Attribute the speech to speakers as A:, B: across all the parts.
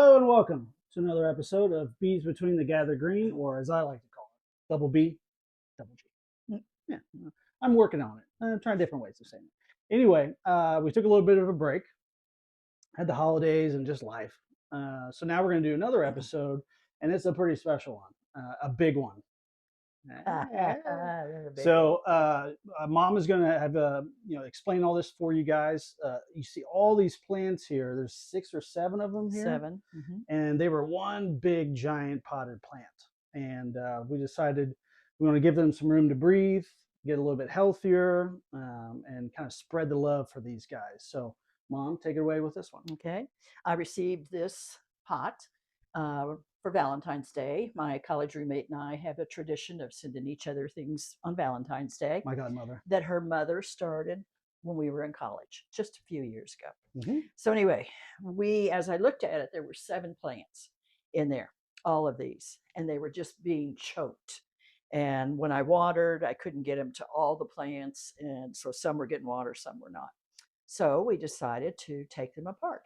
A: Hello and welcome to another episode of Bees Between the Gathered Green, or as I like to call it, Double B, Double G. Yeah, I'm working on it. I'm trying different ways of saying it. Anyway, we took a little bit of a break, had the holidays and just life. So now we're going to do another episode, and it's a pretty special one, a big one. So mom is going to have explain all this for you guys. You see all these plants here. There's 6 or 7 of them here.
B: 7.
A: And they were one big giant potted plant. And we decided we want to give them some room to breathe, get a little bit healthier, and kind of spread the love for these guys. So Mom, take it away with this one.
B: Okay. I received this pot for Valentine's Day. My college roommate and I have a tradition of sending each other things on Valentine's Day.
A: My godmother.
B: That her mother started when we were in college, just a few years ago. So anyway, as I looked at it, there were 7 plants in there, all of these, and they were just being choked. And when I watered, I couldn't get them to all the plants. And so some were getting water, some were not. So we decided to take them apart.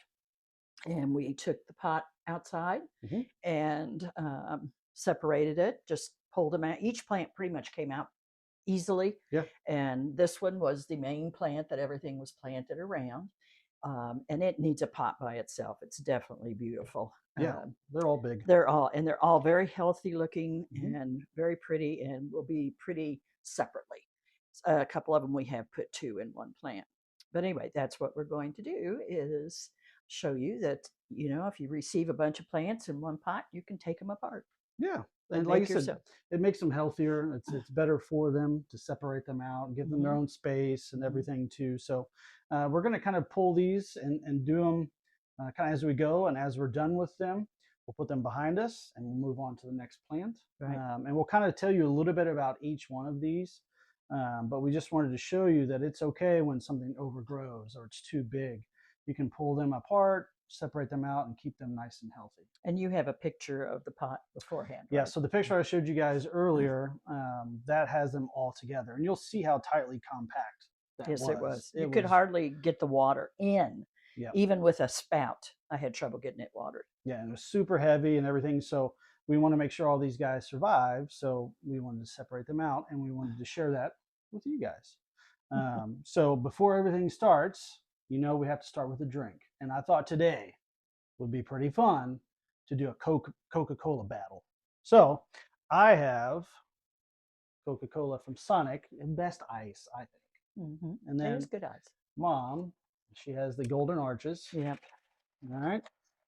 B: And we took the pot outside and separated it, just pulled them out. Each plant pretty much came out easily.
A: Yeah.
B: And this one was the main plant that everything was planted around. And it needs a pot by itself. It's definitely beautiful.
A: Yeah, they're all big.
B: They're all very healthy looking and very pretty, and will be pretty separately. A couple of them we have put 2 in one plant. But anyway, that's what we're going to do, is show you that, if you receive a bunch of plants in one pot, you can take them apart.
A: Yeah. And like you said, it makes them healthier. It's better for them to separate them out and give them their own space and everything too. So we're going to kind of pull these and do them kind of as we go. And as we're done with them, we'll put them behind us and we'll move on to the next plant.
B: Right.
A: And we'll kind of tell you a little bit about each one of these. But we just wanted to show you that it's okay when something overgrows or it's too big. You can pull them apart, separate them out, and keep them nice and healthy.
B: And you have a picture of the pot beforehand.
A: Yeah, right? So the picture I showed you guys earlier, that has them all together. And you'll see how tightly compact that was.
B: Yes, it was. You could hardly get the water in. Yep. Even with a spout, I had trouble getting it watered.
A: Yeah, and it was super heavy and everything. So we want to make sure all these guys survive. So we wanted to separate them out, and we wanted to share that with you guys. So before everything starts, we have to start with a drink. And I thought today would be pretty fun to do a Coca-Cola battle. So I have Coca-Cola from Sonic, best ice, I think.
B: And then it's good ice.
A: Mom, she has the Golden Arches.
B: Yep.
A: All right.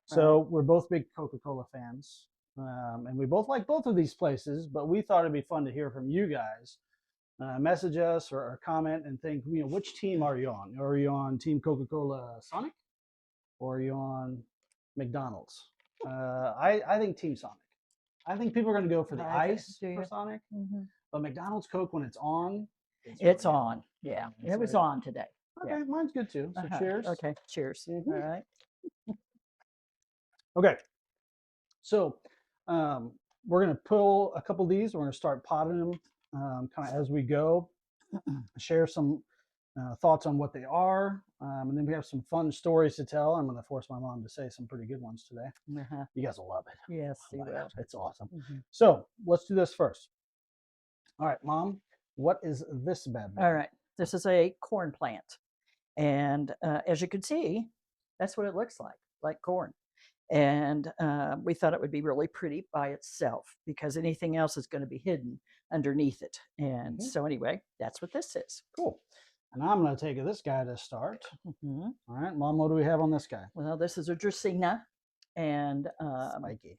A: So we're both big Coca-Cola fans. And we both like both of these places, but we thought it'd be fun to hear from you guys. Message us or comment and think, which team are you on? Are you on Team Coca-Cola Sonic? Or are you on McDonald's? I think Team Sonic. I think people are going to go for the ice for Sonic. But McDonald's Coke, when it's on,
B: it's on. Yeah, it was on today.
A: Okay, mine's good too. So cheers.
B: Okay, cheers. All right.
A: Okay. So we're going to pull a couple of these. We're going to start potting them kind of as we go. Share some thoughts on what they are. And then we have some fun stories to tell. I'm going to force my mom to say some pretty good ones today. You guys will love it.
B: Yes, you will.
A: It's awesome. So let's do this first. All right, Mom, what is this bad boy?
B: All right. This is a corn plant. And as you can see, that's what it looks like corn. And we thought it would be really pretty by itself because anything else is going to be hidden underneath it. And so anyway, that's what this is.
A: Cool. And I'm going to take this guy to start. All right, Mom, what do we have on this guy?
B: Well, this is a Dracaena, and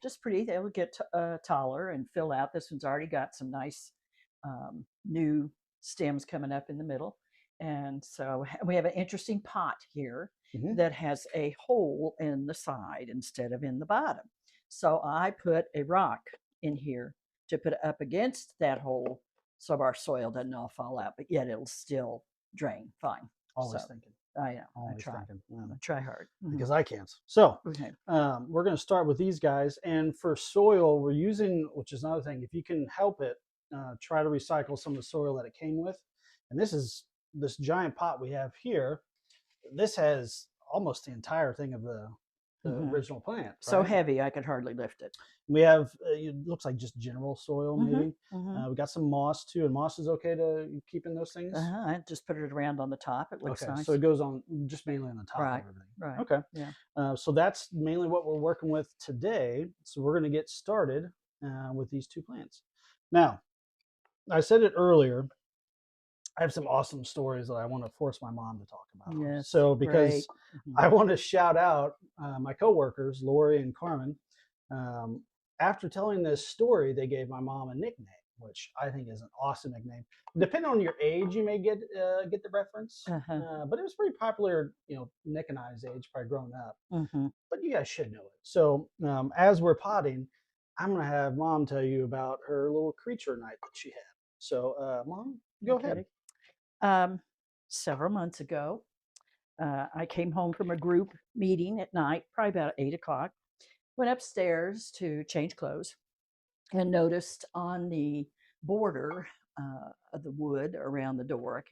B: just pretty. They'll get taller and fill out. This one's already got some nice new stems coming up in the middle. And so we have an interesting pot here that has a hole in the side instead of in the bottom. So I put a rock in here to put it up against that hole so our soil doesn't all fall out, but yet it'll still drain fine.
A: Always thinking.
B: I know.
A: Always
B: I try.
A: thinking.
B: I try hard.
A: Because I can't. So we're going to start with these guys. And for soil, we're using, which is another thing, if you can help it, try to recycle some of the soil that it came with. And this giant pot we have here. This has almost the entire thing of the original plant.
B: So
A: Right?
B: heavy, I could hardly lift it.
A: We have it looks like just general soil, maybe.
B: Mm-hmm.
A: We got some moss too, and moss is okay to keep in those things.
B: I just put it around on the top. It looks
A: Okay,
B: nice.
A: so it goes on just mainly on the top
B: Right.
A: of everything.
B: Right.
A: Okay.
B: Yeah.
A: So that's mainly what we're working with today. So we're going to get started with these two plants. Now, I said it earlier. I have some awesome stories that I want to force my mom to talk about.
B: Yes.
A: So because
B: Mm-hmm.
A: I want to shout out my coworkers, Lori and Carmen. After telling this story, they gave my mom a nickname, which I think is an awesome nickname. Depending on your age, you may get the reference, but it was pretty popular. Nick and I's age, probably growing up.
B: Mm-hmm.
A: But you guys should know it. So as we're potting, I'm gonna have Mom tell you about her little creature night that she had. So Mom, go ahead.
B: Several months ago, I came home from a group meeting at night, probably about 8 o'clock. Went upstairs to change clothes and noticed on the border of the wood around the door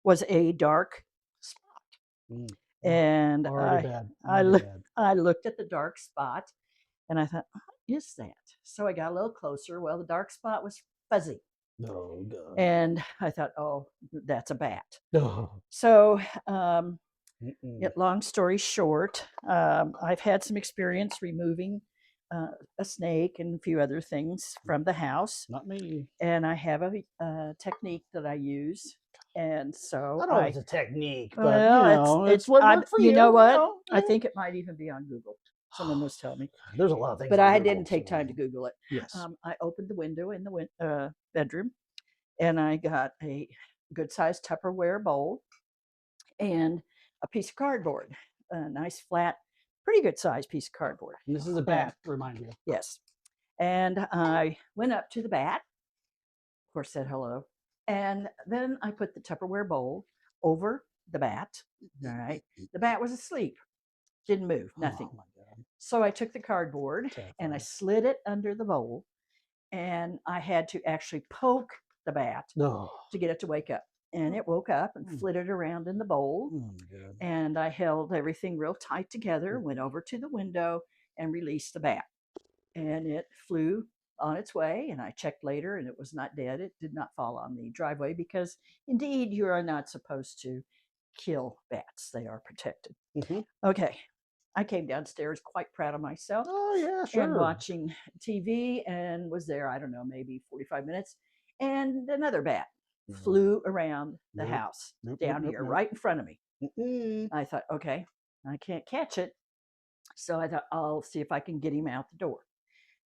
B: was a dark spot. And
A: Already bad.
B: I looked at the dark spot and I thought, what is that? So I got a little closer. Well, the dark spot was fuzzy.
A: Oh, God.
B: And I thought, oh, that's a bat.
A: Oh.
B: So, long story short, I've had some experience removing a snake and a few other things from the house.
A: Not me.
B: And I have a technique that I use. And so
A: I don't know if it's a technique, but
B: well,
A: it's what worked for you.
B: You know what? I think it might even be on Google. Someone was telling me.
A: There's a lot of things.
B: But I didn't take time to Google it.
A: Yes.
B: I opened the window in the bedroom, and I got a good-sized Tupperware bowl and a piece of cardboard, a nice flat, pretty good-sized piece of cardboard.
A: And this is a bat, remind you.
B: Yes. And I went up to the bat, of course, said hello, and then I put the Tupperware bowl over the bat. All right. The bat was asleep, didn't move, nothing.
A: Oh, my God.
B: So I took the cardboard and I slid it under the bowl, and I had to actually poke the bat to get it to wake up. And it woke up and flitted around in the bowl. And I held everything real tight together, went over to the window and released the bat. And it flew on its way. And I checked later and it was not dead. It did not fall on the driveway because indeed you are not supposed to kill bats. They are protected. Okay. I came downstairs quite proud of myself.
A: Oh, yeah, sure.
B: And watching TV and was there, I don't know, maybe 45 minutes. And another bat flew around the house down here right in front of me. I thought, okay, I can't catch it. So I thought, I'll see if I can get him out the door.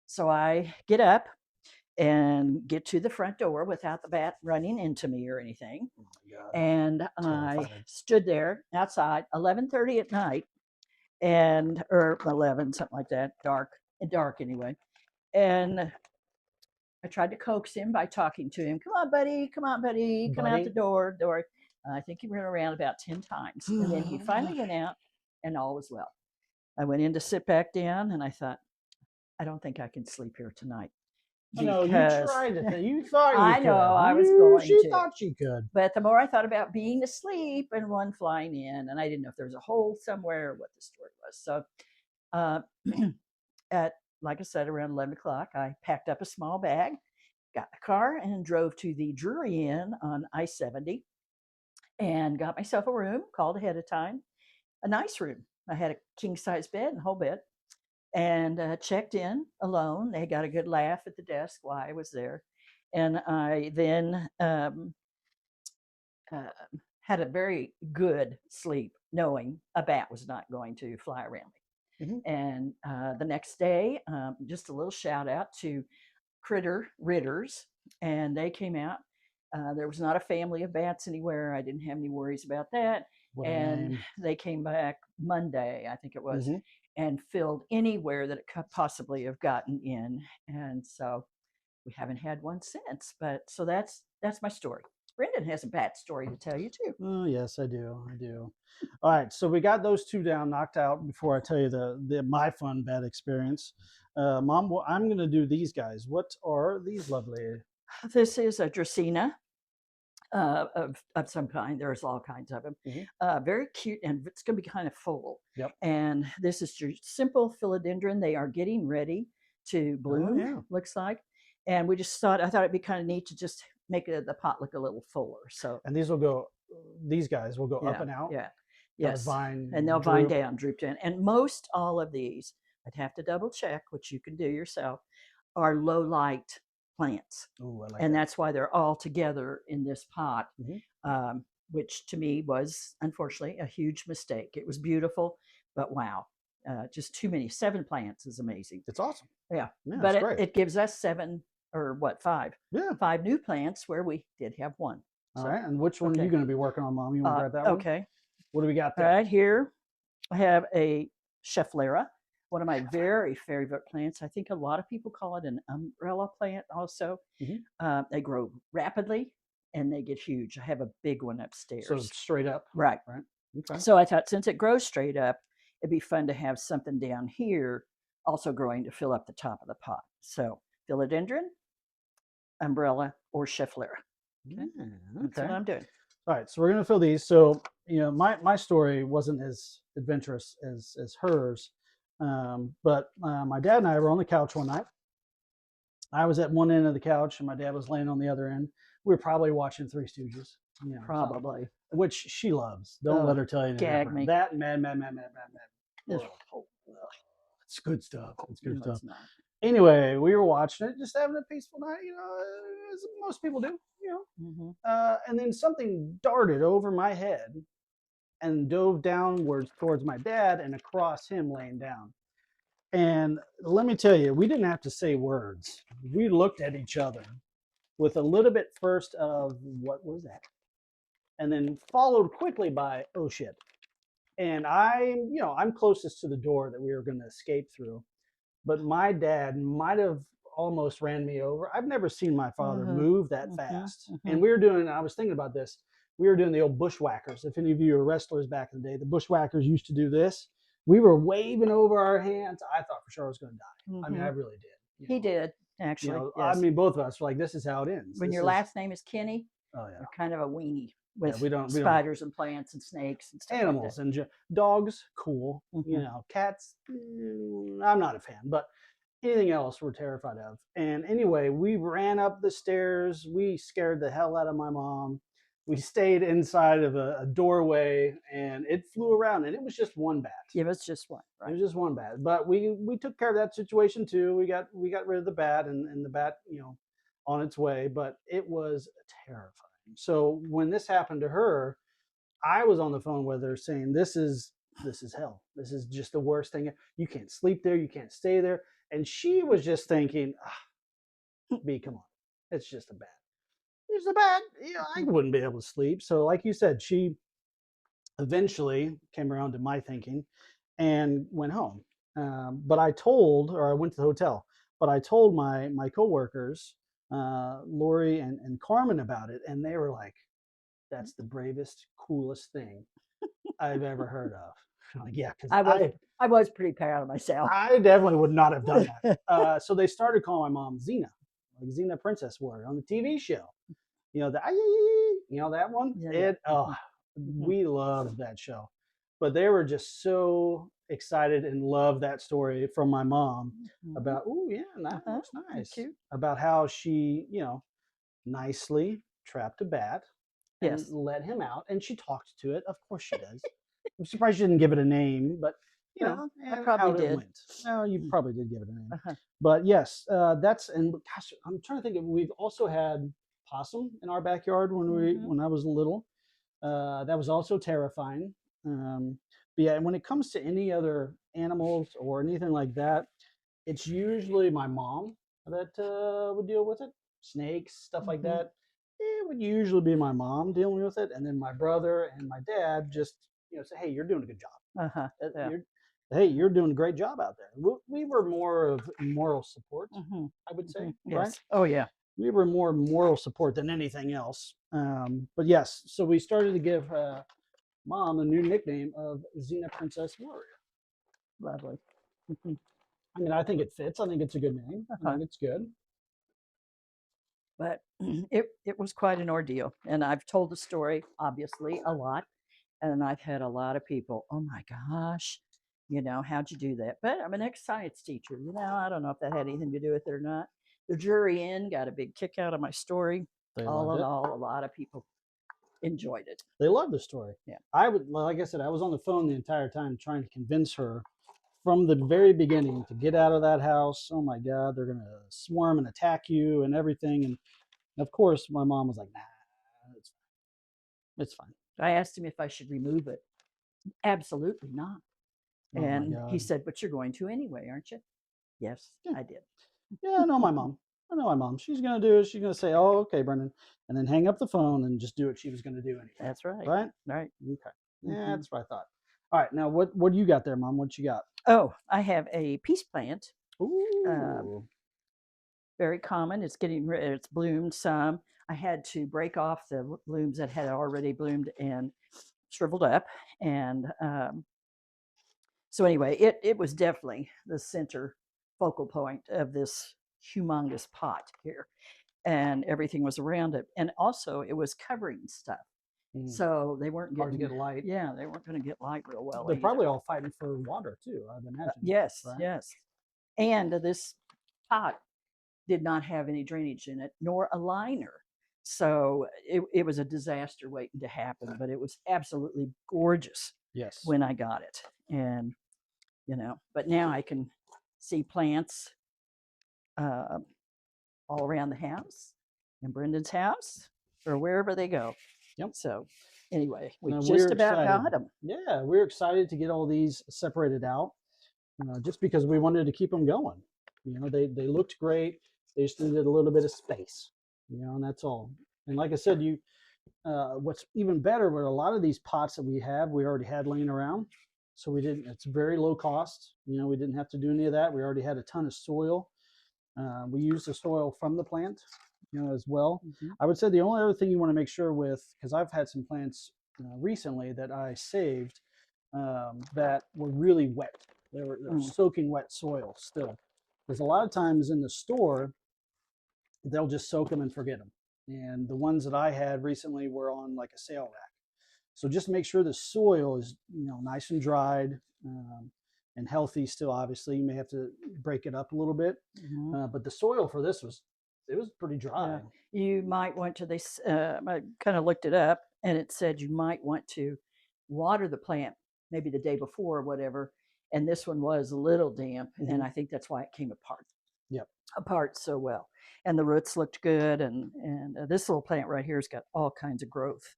B: So I get up and get to the front door without the bat running into me or anything. And I stood there outside 11:30 at night or 11, something like that, dark anyway. And I tried to coax him by talking to him. Come on, buddy. Come out the door. I think he ran around about 10 times. And then he finally went out and all was well. I went in to sit back down and I thought, I don't think I can sleep here tonight.
A: No, you tried to. You thought you
B: I
A: could.
B: know, I was going
A: She
B: to.
A: thought she could.
B: But the more I thought about being asleep and one flying in, and I didn't know if there was a hole somewhere or what the story was. So like I said, around 11 o'clock, I packed up a small bag, got the car, and drove to the Drury Inn on I-70 and got myself a room, called ahead of time, a nice room. I had a king-size bed and a whole bed, and checked in alone. They got a good laugh at the desk while I was there. And I then had a very good sleep, knowing a bat was not going to fly around me. And the next day, just a little shout out to Critter Ritters, and they came out. There was not a family of bats anywhere. I didn't have any worries about that. And they came back Monday, I think it was, and filled anywhere that it could possibly have gotten in. And so we haven't had one since. But so that's my story. Brendan has a bat story to tell you too.
A: Oh, yes, I do. All right, so we got those two down, knocked out before I tell you my fun bat experience. Mom, well, I'm going to do these guys. What are these lovely?
B: This is a Dracaena of some kind. There's all kinds of them.
A: Mm-hmm.
B: Very cute, and it's going to be kind of full.
A: Yep.
B: And this is your simple philodendron. They are getting ready to bloom,
A: Oh, yeah.
B: looks like. And I thought it'd be kind of neat to just make the pot look a little fuller. So,
A: And these guys will go up
B: yeah,
A: and out.
B: yeah,
A: They'll
B: yes.
A: vine
B: And they'll vine
A: droop.
B: down, droop down. And most all of these, I'd have to double check, which you can do yourself, are low light plants.
A: Ooh, I like
B: And
A: that.
B: that's why they're all together in this pot,
A: Mm-hmm.
B: which to me was unfortunately a huge mistake. It was beautiful, but wow, just too many. 7 plants is amazing.
A: It's awesome.
B: Yeah,
A: Yeah,
B: but
A: it's great.
B: it gives us 7 or what, 5?
A: Yeah.
B: 5 new plants where we did have 1.
A: All
B: So,
A: right. And which one are you going to be working on, Mom? You want to grab that one?
B: okay.
A: What do we got
B: All
A: there?
B: right, here I have a Schefflera, one of my very favorite plants. I think a lot of people call it an umbrella plant also.
A: Mm-hmm.
B: They grow rapidly and they get huge. I have a big one upstairs.
A: So straight up.
B: Right.
A: Right. Okay.
B: So I thought since it grows straight up, it'd be fun to have something down here also growing to fill up the top of the pot. So philodendron, umbrella, or Schefflera. Okay.
A: Yeah,
B: That's what I'm doing.
A: All right, so we're gonna fill these. So my story wasn't as adventurous as hers, but my dad and I were on the couch one night. I was at one end of the couch, and my dad was laying on the other end. We were probably watching Three Stooges,
B: Probably,
A: which she loves. Don't let her tell you anything
B: gag
A: different.
B: me.
A: That mad. It's good stuff. It's good
B: No,
A: stuff.
B: it's not.
A: Anyway, we were watching it, just having a peaceful night, as most people do, and then something darted over my head and dove downwards towards my dad and across him laying down. And let me tell you, we didn't have to say words. We looked at each other with a little bit first of what was that? And then followed quickly by, oh shit. And I'm closest to the door that we were going to escape through. But my dad might have almost ran me over. I've never seen my father move that fast. And I was thinking about this. We were doing the old bushwhackers. If any of you are wrestlers back in the day, the bushwhackers used to do this. We were waving over our hands. I thought for sure I was going to die. I mean, I really did.
B: He did, actually.
A: Yes. I mean, both of us were like, this is how it ends.
B: When your last name is Kenny,
A: oh yeah,
B: you're kind of a weenie with
A: we don't
B: spiders and plants and snakes and stuff.
A: Animals
B: like
A: and dogs, cool. Cats, I'm not a fan, but anything else we're terrified of. And anyway, we ran up the stairs. We scared the hell out of my mom. We stayed inside of a doorway, and it flew around, and it was just one bat.
B: Yeah, it was just one. Right?
A: It was just one bat, but we took care of that situation too. We got rid of the bat, and the bat, on its way. But it was terrifying. So when this happened to her, I was on the phone with her saying, this is hell. This is just the worst thing. You can't sleep there. You can't stay there. And she was just thinking, B, come on. It's just a bat. It's a bat. I wouldn't be able to sleep. So like you said, she eventually came around to my thinking and went home. But I went to the hotel, but I told my coworkers, Lori and Carmen, about it. And they were like, that's the bravest, coolest thing I've ever heard of. Like, yeah, because
B: I was pretty proud of myself.
A: I definitely would not have done that. So they started calling my mom Xena, like Xena Princess Warrior on the TV show. That one. We loved that show, but they were just so excited and loved that story from my mom about, oh yeah, that looks nice. Cute. About how she, nicely trapped a bat. And let him out, and she talked to it. Of course she does. I'm surprised she didn't give it a name, but
B: I probably did.
A: No, you probably did give it a name. But yes, and gosh, I'm trying to think of. We've also had possum in our backyard when I was little. That was also terrifying. But yeah, and when it comes to any other animals or anything like that, it's usually my mom that would deal with it. Snakes, stuff like that. It would usually be my mom dealing with it, and then my brother and my dad just say, hey, you're doing a good job. Hey, you're doing a great job out there. We were more of moral support, I would say.
B: Yes.
A: Right?
B: Oh yeah,
A: we were more moral support than anything else. But yes, so we started to give mom a new nickname of Xena Princess Warrior.
B: Lovely.
A: I mean, I think it fits. I think it's a good name. I think it's good.
B: But it was quite an ordeal. And I've told the story, obviously, a lot. And I've had a lot of people, oh my gosh, how'd you do that? But I'm an ex science teacher. I don't know if that had anything to do with it or not. The jury got a big kick out of my story.
A: They
B: All
A: loved
B: in
A: it.
B: all, a lot of people enjoyed it.
A: They loved the story.
B: Yeah.
A: Like I said, I was on the phone the entire time trying to convince her from the very beginning to get out of that house. Oh my God, they're going to swarm and attack you and everything. And of course, my mom was like, nah, it's fine. It's fine.
B: I asked him if I should remove it. Absolutely not.
A: Oh my
B: And he
A: God.
B: said, but you're going to anyway, aren't you? Yes,
A: Yeah.
B: I did.
A: Yeah, I know my mom. I know my mom. She's going to do it. She's going to say, oh, okay, Brendan. And then hang up the phone and just do what she was going to do anyway.
B: That's right.
A: Right?
B: Right.
A: Okay. Yeah,
B: Mhm.
A: that's what I thought. All right. Now, what do you got there, Mom? What you got?
B: Oh, I have a peace plant.
A: Ooh.
B: Very common. It's bloomed some. I had to break off the blooms that had already bloomed and shriveled up. And so anyway, it was definitely the center focal point of this humongous pot here. And everything was around it. And also it was covering stuff. So they weren't
A: Hard to
B: getting
A: get light.
B: Yeah, they weren't going to get light real well.
A: They're
B: either.
A: probably all fighting for water too, I'd imagine.
B: Yes,
A: right?
B: yes. And this pot did not have any drainage in it, nor a liner. So it was a disaster waiting to happen, but it was absolutely gorgeous
A: Yes.
B: when I got it. And, but now I can see plants all around the house, in Brendan's house, or wherever they go.
A: Yep.
B: So anyway, we
A: Now,
B: just
A: we're
B: about
A: excited.
B: got them.
A: Yeah, we're excited to get all these separated out, just because we wanted to keep them going. They looked great. They just needed a little bit of space, and that's all. And like I said, what's even better with a lot of these pots that we already had laying around, so we didn't. It's very low cost. We didn't have to do any of that. We already had a ton of soil. We used the soil from the plant, as well.
B: Mhm.
A: I would say the only other thing you want to make sure with, because I've had some plants recently that I saved that were really wet. They were soaking wet soil still. Because a lot of times in the store, they'll just soak them and forget them. And the ones that I had recently were on like a sale rack. So just make sure the soil is nice and dried and healthy still. Obviously, you may have to break it up a little bit, but the soil for this was pretty dry.
B: You might want to. I kind of looked it up, and it said you might want to water the plant maybe the day before or whatever. And this one was a little damp, and I think that's why it came apart so well. And the roots looked good, and this little plant right here has got all kinds of growth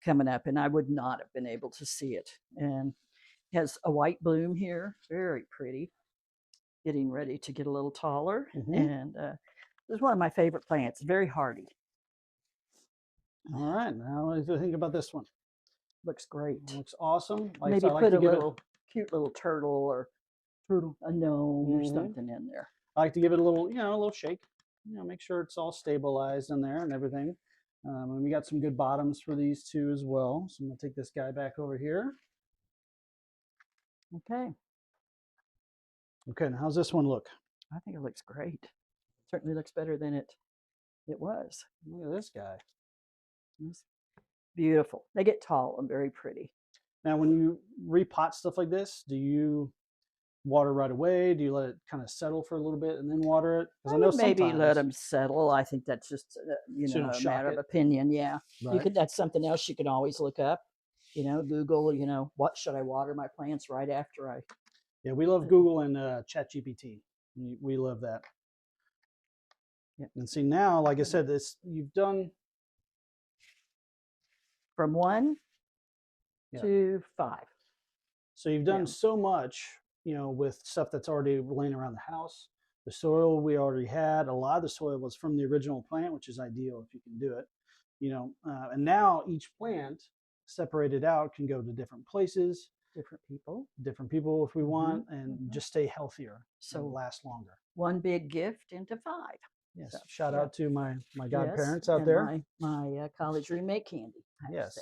B: coming up, and I would not have been able to see it. And has a white bloom here, very pretty, getting ready to get a little taller. And this is one of my favorite plants, very hardy.
A: All right, now what do you think about this one?
B: Looks great.
A: Looks awesome.
B: Maybe put a little cute little turtle or a gnome or something in there.
A: I like to give it a little, a little shake. Make sure it's all stabilized in there and everything. And we got some good bottoms for these two as well. So I'm gonna take this guy back over here.
B: Okay.
A: Okay, now how's this one look?
B: I think it looks great. Certainly looks better than it was.
A: Look at this guy.
B: It's beautiful. They get tall and very pretty.
A: Now, when you repot stuff like this, do you water right away? Do you let it kind of settle for a little bit and then water it?
B: Because I know maybe let them settle. I think that's just a matter of opinion. Yeah, right. That's something else you can always look up. Google. What should I water my plants right after I?
A: Yeah, we love Google and ChatGPT. We love that. Yeah. And see now, like I said, you've done
B: from 1 to 5.
A: So you've done so much, with stuff that's already laying around the house. The soil we already had, a lot of the soil was from the original plant, which is ideal if you can do it. And now each plant separated out can go to different places, different people if we want, and just stay healthier, so last longer.
B: One big gift into 5.
A: Yes. So, shout out to my godparents out there.
B: My college roommate Candy.
A: Yes.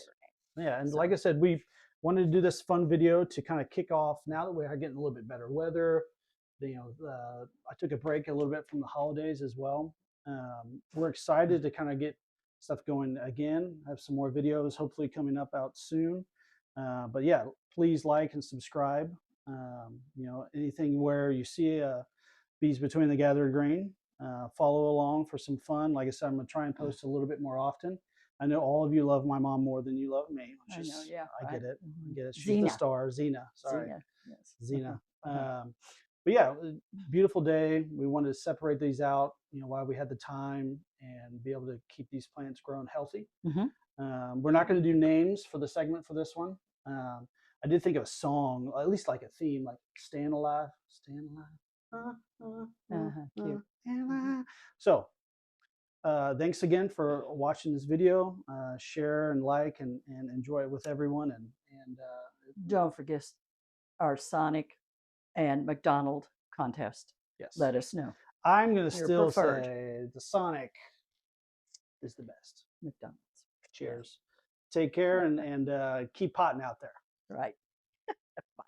A: Yeah, and like I said, we wanted to do this fun video to kind of kick off. Now that we are getting a little bit better weather, I took a break a little bit from the holidays as well, We're excited to kind of get stuff going again. I have some more videos hopefully coming up out soon. But yeah, please like and subscribe. You know, anything where you see bees between the gathered grain, follow along for some fun. Like I said, I'm gonna try and post a little bit more often. I know all of you love my mom more than you love me, which is,
B: Yeah,
A: I get it. I get it. She's
B: Zena.
A: the star. Zena, sorry.
B: Zena, yes.
A: Zena. But yeah, beautiful day. We wanted to separate these out, you know, while we had the time and be able to keep these plants growing healthy. We're not going to do names for the segment for this one. I did think of a song, at least like a theme, like "Staying Alive, Staying Alive." Cute. So, thanks again for watching this video. Share and like and enjoy it with everyone. And
B: don't forget our Sonic and McDonald contest.
A: yes,
B: let us know.
A: I'm going to still say the Sonic is the best.
B: McDonald's.
A: Cheers. Take care and keep potting out there.
B: Right. Bye.